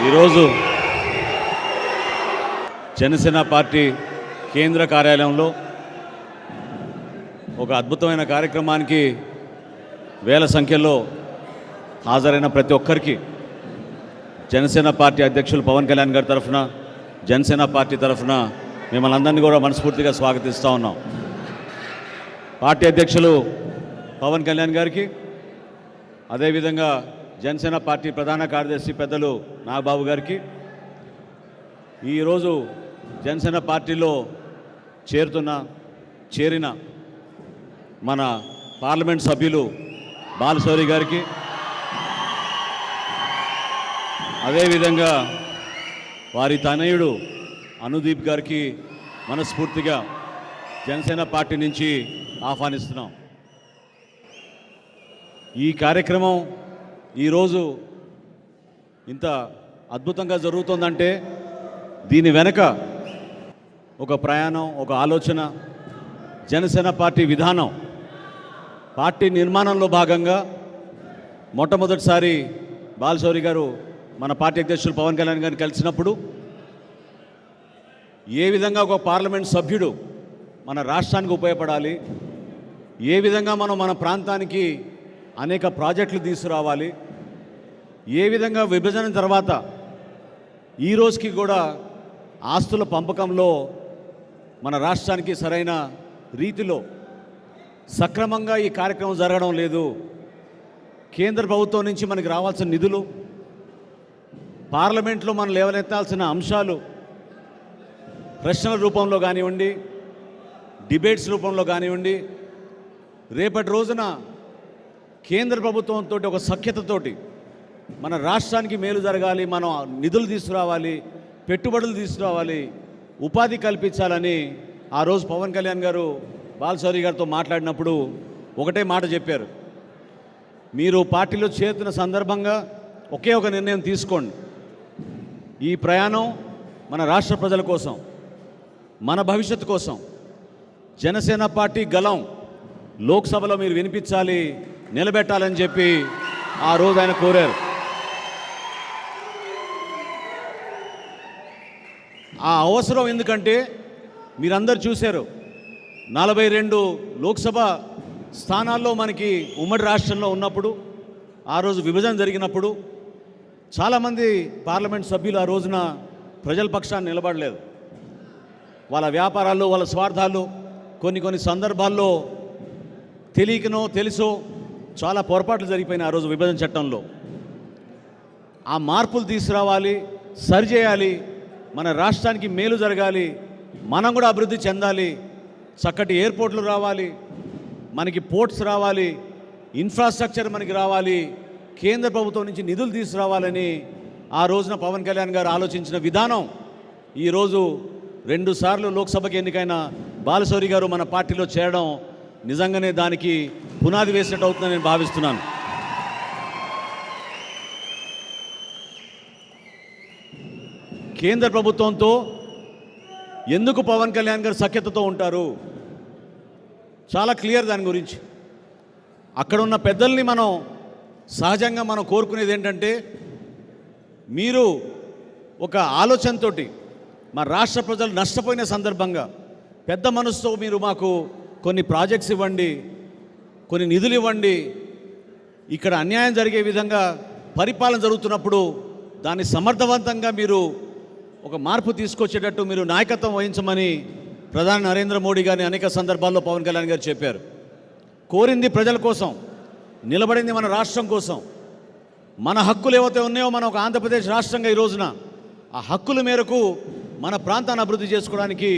ఈరోజు జనసేన పార్టీ కేంద్ర కార్యాలయంలో ఒక అద్భుతమైన కార్యక్రమానికి వేల సంఖ్యలో హాజరైన ప్రతి ఒక్కరికి జనసేన పార్టీ అధ్యక్షులు పవన్ కళ్యాణ్ గారి తరఫున, జనసేన పార్టీ తరఫున మిమ్మల్ని అందరినీ కూడా మనస్ఫూర్తిగా స్వాగతిస్తూ ఉన్నాం. పార్టీ అధ్యక్షులు పవన్ కళ్యాణ్ గారికి, అదేవిధంగా జనసేన పార్టీ ప్రధాన కార్యదర్శి పెద్దలు నాగబాబు గారికి, ఈరోజు జనసేన పార్టీలో చేరిన మన పార్లమెంట్ సభ్యులు బాలశౌరి గారికి, అదేవిధంగా వారి తనయుడు అనుదీప్ గారికి మనస్ఫూర్తిగా జనసేన పార్టీ నుంచి ఆహ్వానిస్తున్నాం. ఈ కార్యక్రమం ఈరోజు ఇంత అద్భుతంగా జరుగుతుందంటే దీని వెనక ఒక ప్రయాణం, ఒక ఆలోచన, జనసేన పార్టీ విధానం. పార్టీ నిర్మాణంలో భాగంగా మొట్టమొదటిసారి బాలశౌరి గారు మన పార్టీ అధ్యక్షులు పవన్ కళ్యాణ్ గారిని కలిసినప్పుడు ఏ విధంగా ఒక పార్లమెంట్ సభ్యుడు మన రాష్ట్రానికి ఉపయోగపడాలి, ఏ విధంగా మనం మన ప్రాంతానికి అనేక ప్రాజెక్టులు తీసుకురావాలి, ఏ విధంగా విభజన తర్వాత ఈ రోజుకి కూడా ఆస్తుల పంపకంలో మన రాష్ట్రానికి సరైన రీతిలో సక్రమంగా ఈ కార్యక్రమం జరగడం లేదు, కేంద్ర ప్రభుత్వం నుంచి మనకి రావాల్సిన నిధులు, పార్లమెంట్లో మనం లేవనెత్తాల్సిన అంశాలు ప్రశ్నల రూపంలో కానివ్వండి, డిబేట్స్ రూపంలో కానివ్వండి, రేపటి రోజున కేంద్ర ప్రభుత్వంతో ఒక సఖ్యతతోటి మన రాష్ట్రానికి మేలు జరగాలి, మనం నిధులు తీసుకురావాలి, పెట్టుబడులు తీసుకురావాలి, ఉపాధి కల్పించాలని ఆ రోజు పవన్ కళ్యాణ్ గారు బాలశౌరి గారితో మాట్లాడినప్పుడు ఒకటే మాట చెప్పారు. మీరు పార్టీలో చేరుతున్న సందర్భంగా ఒకే ఒక నిర్ణయం తీసుకోండి. ఈ ప్రయాణం మన రాష్ట్ర ప్రజల కోసం, మన భవిష్యత్తు కోసం. జనసేన పార్టీ గలం లోక్సభలో మీరు వినిపించాలి, నిలబెట్టాలని చెప్పి ఆ రోజు ఆయన కోరారు. ఆ అవసరం ఎందుకంటే మీరందరూ చూశారు, 42 లోక్సభ స్థానాల్లో మనకి ఉమ్మడి రాష్ట్రంలో ఉన్నప్పుడు, ఆ రోజు విభజన జరిగినప్పుడు చాలామంది పార్లమెంట్ సభ్యులు ఆ రోజున ప్రజల పక్షాన్ని నిలబడలేదు. వాళ్ళ వ్యాపారాలు, వాళ్ళ స్వార్థాలు, కొన్ని సందర్భాల్లో తెలియకనో తెలుసో చాలా పొరపాట్లు జరిగిపోయినాయి ఆ రోజు విభజన చట్టంలో. ఆ మార్పులు తీసుకురావాలి, సరిచేయాలి, మన రాష్ట్రానికి మేలు జరగాలి, మనం కూడా అభివృద్ధి చెందాలి, చక్కటి ఎయిర్పోర్ట్లు రావాలి, మనకి పోర్ట్స్ రావాలి, ఇన్ఫ్రాస్ట్రక్చర్ మనకి రావాలి, కేంద్ర ప్రభుత్వం నుంచి నిధులు తీసుకురావాలని ఆ రోజున పవన్ కళ్యాణ్ గారు ఆలోచించిన విధానం ఈరోజు 2 సార్లు లోక్సభకి ఎన్నికైన బాలశౌరి గారు మన పార్టీలో చేరడం నిజంగానే దానికి పునాది వేసినట్టు అవుతుందని నేను భావిస్తున్నాను. కేంద్ర ప్రభుత్వంతో ఎందుకు పవన్ కళ్యాణ్ గారు సఖ్యతతో ఉంటారు, చాలా క్లియర్ దాని గురించి. అక్కడ ఉన్న పెద్దల్ని మనం సహజంగా మనం కోరుకునేది ఏంటంటే, మీరు ఒక ఆలోచనతోటి మా రాష్ట్ర ప్రజలు నష్టపోయిన సందర్భంగా పెద్ద మనసుతో మీరు మాకు కొన్ని ప్రాజెక్ట్స్ ఇవ్వండి, కొన్ని నిధులు ఇవ్వండి, ఇక్కడ అన్యాయం జరిగే విధంగా పరిపాలన జరుగుతున్నప్పుడు దాన్ని సమర్థవంతంగా మీరు ఒక మార్పు తీసుకొచ్చేటట్టు మీరు నాయకత్వం వహించమని ప్రధాని నరేంద్ర మోడీ గారిని అనేక సందర్భాల్లో పవన్ కళ్యాణ్ గారు చెప్పారు. కోరింది ప్రజల కోసం, నిలబడింది మన రాష్ట్రం కోసం. మన హక్కులు ఏవైతే ఉన్నాయో మనం ఒక ఆంధ్రప్రదేశ్ రాష్ట్రంగా ఈ రోజున ఆ హక్కుల మేరకు మన ప్రాంతాన్ని అభివృద్ధి చేసుకోవడానికి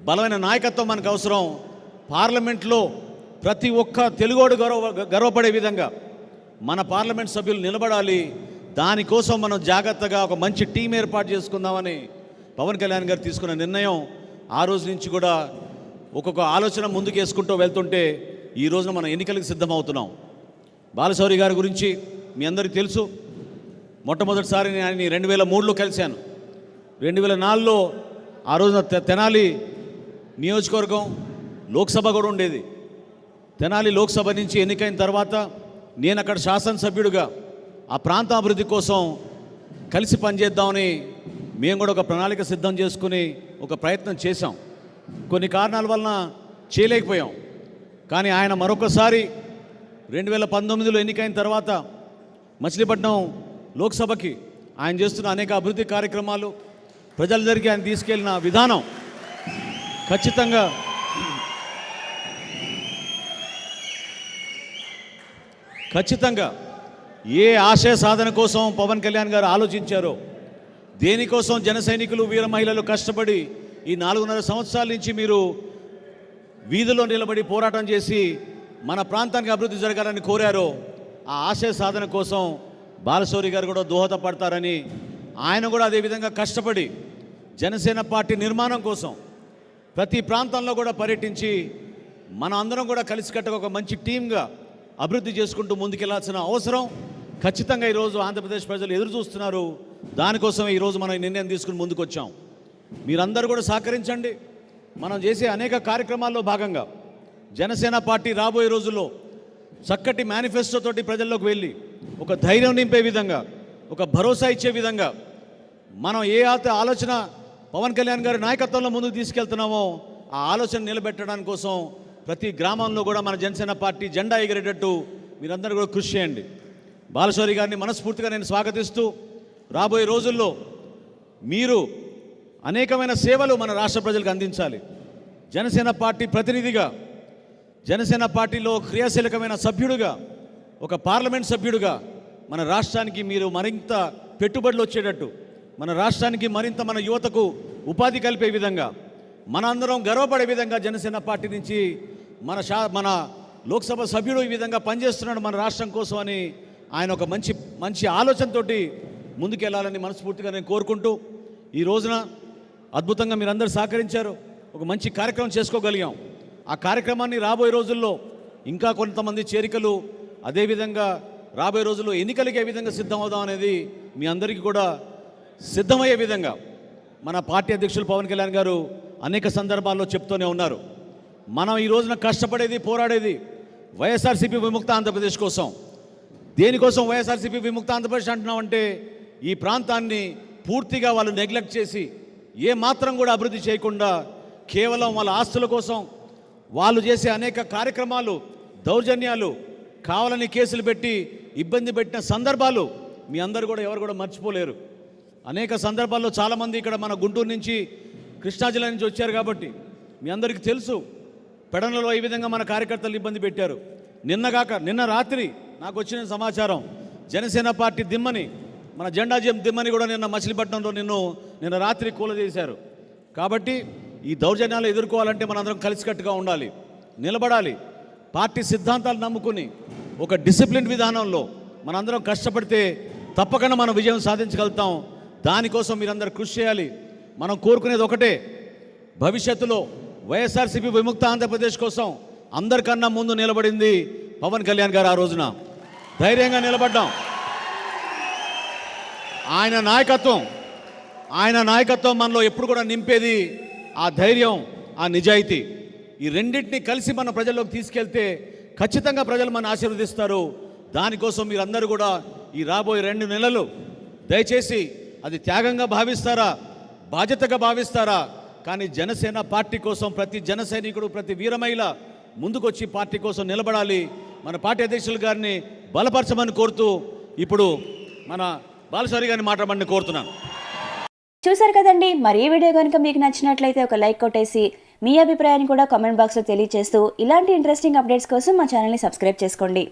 బలమైన నాయకత్వం మనకు అవసరం. పార్లమెంట్లో ప్రతి ఒక్క తెలుగోడు గర్వపడే విధంగా మన పార్లమెంట్ సభ్యులు నిలబడాలి. దానికోసం మనం జాగ్రత్తగా ఒక మంచి టీం ఏర్పాటు చేసుకుందామని పవన్ కళ్యాణ్ గారు తీసుకున్న నిర్ణయం. ఆ రోజు నుంచి కూడా ఒక్కొక్క ఆలోచన ముందుకు వేసుకుంటూ వెళ్తుంటే ఈ రోజున మనం ఎన్నికలకు సిద్ధమవుతున్నాం. బాలశౌరి గారి గురించి మీ అందరికీ తెలుసు. మొట్టమొదటిసారి నేను ఆయన్ని 2003లో కలిశాను. 2004లో ఆ రోజున తెనాలి నియోజకవర్గం లోక్సభ కూడా ఉండేది. తెనాలి లోక్సభ నుంచి ఎన్నికైన తర్వాత నేను అక్కడ శాసనసభ్యుడిగా ఆ ప్రాంత అభివృద్ధి కోసం కలిసి పనిచేద్దామని మేము కూడా ఒక ప్రణాళిక సిద్ధం చేసుకుని ఒక ప్రయత్నం చేశాం. కొన్ని కారణాల వలన చేయలేకపోయాం. కానీ ఆయన మరొకసారి 2019లో ఎన్నికైన తర్వాత మచిలీపట్నం లోక్సభకి ఆయన చేస్తున్న అనేక అభివృద్ధి కార్యక్రమాలు, ప్రజల దగ్గరికి ఆయన తీసుకెళ్లిన విధానం ఖచ్చితంగా ఏ ఆశయ సాధన కోసం పవన్ కళ్యాణ్ గారు ఆలోచించారో, దేనికోసం జన సైనికులు, వీర మహిళలు కష్టపడి ఈ 4.5 సంవత్సరాల నుంచి మీరు వీధిలో నిలబడి పోరాటం చేసి మన ప్రాంతానికి అభివృద్ధి జరగాలని కోరారో, ఆ ఆశయ సాధన కోసం బాలశౌరి గారు కూడా దోహదపడతారని, ఆయన కూడా అదేవిధంగా కష్టపడి జనసేన పార్టీ నిర్మాణం కోసం ప్రతి ప్రాంతంలో కూడా పర్యటించి మనం అందరం కూడా కలిసికట్టుగా ఒక మంచి టీమ్గా అభివృద్ధి చేసుకుంటూ ముందుకెళ్లాల్సిన అవసరం ఖచ్చితంగా ఈరోజు ఆంధ్రప్రదేశ్ ప్రజలు ఎదురు చూస్తున్నారు. దానికోసమే ఈరోజు మనం ఈ నిర్ణయం తీసుకుని ముందుకు వచ్చాం. మీరందరూ కూడా సహకరించండి. మనం చేసే అనేక కార్యక్రమాల్లో భాగంగా జనసేన పార్టీ రాబోయే రోజుల్లో చక్కటి మేనిఫెస్టో తోటి ప్రజల్లోకి వెళ్ళి ఒక ధైర్యం నింపే విధంగా, ఒక భరోసా ఇచ్చే విధంగా మనం ఏ ఆలోచన పవన్ కళ్యాణ్ గారి నాయకత్వంలో ముందుకు తీసుకెళ్తున్నామో ఆ ఆలోచన నిలబెట్టడానికి కోసం ప్రతి గ్రామంలో కూడా మన జనసేన పార్టీ జెండా ఎగిరేటట్టు మీరందరూ కూడా కృషి చేయండి. బాలశౌరి గారిని మనస్ఫూర్తిగా నేను స్వాగతిస్తూ, రాబోయే రోజుల్లో మీరు అనేకమైన సేవలు మన రాష్ట్ర ప్రజలకు అందించాలి. జనసేన పార్టీ ప్రతినిధిగా, జనసేన పార్టీలో క్రియాశీలకమైన సభ్యుడిగా, ఒక పార్లమెంట్ సభ్యుడిగా మన రాష్ట్రానికి మీరు మరింత పెట్టుబడులు వచ్చేటట్టు, మన రాష్ట్రానికి మరింత మన యువతకు ఉపాధి కలిపే విధంగా, మన అందరం గర్వపడే విధంగా జనసేన పార్టీ నుంచి మన లోక్సభ సభ్యుడు ఈ విధంగా పనిచేస్తున్నాడు మన రాష్ట్రం కోసం అని ఆయన ఒక మంచి ఆలోచనతోటి ముందుకెళ్లాలని మనస్ఫూర్తిగా నేను కోరుకుంటూ, ఈ రోజున అద్భుతంగా మీరందరూ సహకరించారు. ఒక మంచి కార్యక్రమం చేసుకోగలిగాం. ఆ కార్యక్రమాన్ని రాబోయే రోజుల్లో ఇంకా కొంతమంది చేరికలు, అదేవిధంగా రాబోయే రోజుల్లో ఎన్నికలకి ఏ విధంగా సిద్ధమవుదాం అనేది మీ అందరికీ కూడా సిద్ధమయ్యే విధంగా మన పార్టీ అధ్యక్షులు పవన్ కళ్యాణ్ గారు అనేక సందర్భాల్లో చెప్తూనే ఉన్నారు. మనం ఈ రోజున కష్టపడేది, పోరాడేది వైఎస్ఆర్సీపీ విముక్త ఆంధ్రప్రదేశ్ కోసం. దేనికోసం వైఎస్ఆర్సీపీ విముక్త ఆంధ్రప్రదేశ్ అంటున్నామంటే, ఈ ప్రాంతాన్ని పూర్తిగా వాళ్ళు నెగ్లెక్ట్ చేసి ఏ మాత్రం కూడా అభివృద్ధి చేయకుండా కేవలం వాళ్ళ ఆస్తుల కోసం వాళ్ళు చేసే అనేక కార్యక్రమాలు, దౌర్జన్యాలు, కావాలని కేసులు పెట్టి ఇబ్బంది పెట్టిన సందర్భాలు మీ అందరూ కూడా ఎవరు కూడా మర్చిపోలేరు. అనేక సందర్భాల్లో చాలామంది ఇక్కడ మన గుంటూరు నుంచి, కృష్ణా జిల్లా నుంచి వచ్చారు కాబట్టి మీ అందరికీ తెలుసు. పెడనలో ఈ విధంగా మన కార్యకర్తలు ఇబ్బంది పెట్టారు. నిన్న రాత్రి నాకు వచ్చిన సమాచారం, జనసేన పార్టీ దిమ్మని, మన జెండా దిమ్మని కూడా నిన్న మచిలీపట్నంలో నిన్న రాత్రి కూలదీశారు. కాబట్టి ఈ దౌర్జన్యాలు ఎదుర్కోవాలంటే మనందరం కలిసికట్టుగా ఉండాలి, నిలబడాలి. పార్టీ సిద్ధాంతాలు నమ్ముకుని ఒక డిసిప్లిన్ విధానంలో మనందరం కష్టపడితే తప్పకుండా మనం విజయం సాధించగలుగుతాం. దానికోసం మీరందరూ కృషి చేయాలి. మనం కోరుకునేది ఒకటే, భవిష్యత్తులో వైఎస్ఆర్సీపీ విముక్త ఆంధ్రప్రదేశ్ కోసం అందరికన్నా ముందు నిలబడింది పవన్ కళ్యాణ్ గారు. ఆ రోజున ధైర్యంగా నిలబడ్డాం. ఆయన నాయకత్వం మనలో ఎప్పుడు కూడా నింపేది ఆ ధైర్యం, ఆ నిజాయితీ. ఈ రెండింటిని కలిసి మన ప్రజల్లోకి తీసుకెళ్తే ఖచ్చితంగా ప్రజలు మన ఆశీర్వదిస్తారు. దానికోసం మీరందరూ కూడా ఈ రాబోయే 2 నెలలు దయచేసి అది త్యాగంగా భావిస్తారా, బాధ్యతగా భావిస్తారా, కానీ జనసేన పార్టీ కోసం ప్రతి జన సైనికుడు, ప్రతి వీరమహిళ ముందుకొచ్చి పార్టీ కోసం నిలబడాలి. మన పార్టీ అధ్యక్షులు గారిని బలపరచమని కోరుతూ ఇప్పుడు మన బాలశౌరి గారిని మాట్లాడమని కోరుతున్నాను. చూసారు కదండి, మరి ఈ వీడియో కనుక మీకు నచ్చినట్లయితే ఒక లైక్ కొట్టేసి మీ అభిప్రాయాన్ని కూడా కామెంట్ బాక్స్లో తెలియజేస్తూ ఇలాంటి ఇంట్రెస్టింగ్ అప్డేట్స్ కోసం మా ఛానల్ని సబ్స్క్రైబ్ చేసుకోండి.